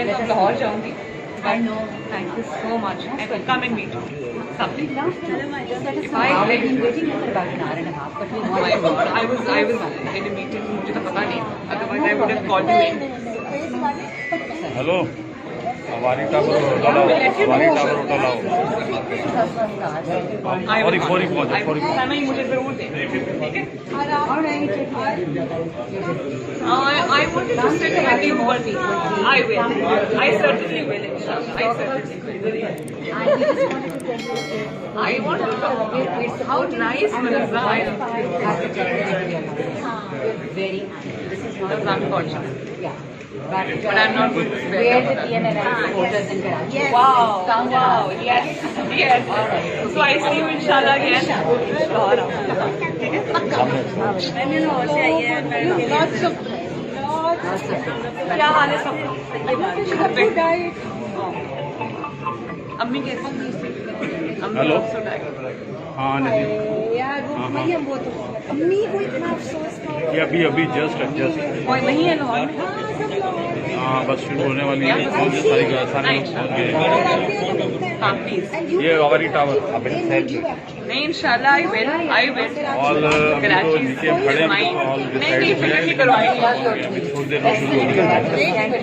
मैं तो लाहौर जाऊंगी। I know. Thank you so much. And come and meet you. Something. If I've been waiting for about an hour and a half, but we Oh my God, I was in a meeting. मुझे तो पता नहीं. Otherwise I would have called you in. Hello हमारी tower उठाओ हमारी tower उठाओ sorry समय मुझे जरूर दे. ठीक है? I wanted to sit with you, but I will. I certainly will. Inshallah. I certainly will. I want to talk. How nice, Manasa. very nice. This is not That's unfortunate. Yeah. But I'm not going to swear. Where the TNNI supporters in Karachi. Yes. Wow. Yes. Yes. So I see you inshallah again. Lots of. क्या हाल है सबका? अम्मी कैसी? Hello हाँ नहीं यार वो तो अम्मी को इतना अफसोस था। ये अभी जस्ट कोई नहीं है लाहौर में? हाँ बस शुरू होने वाली है सारे लोग पहुँच गए हाँ प्लीज. ये हमारी टावर अब नहीं इंशाल्लाह I will. ऑल तो नीचे खड़े हैं ऑल नहीं फिक्र करवाएंगे. थोड़ी देर में शुरू हो जाएगा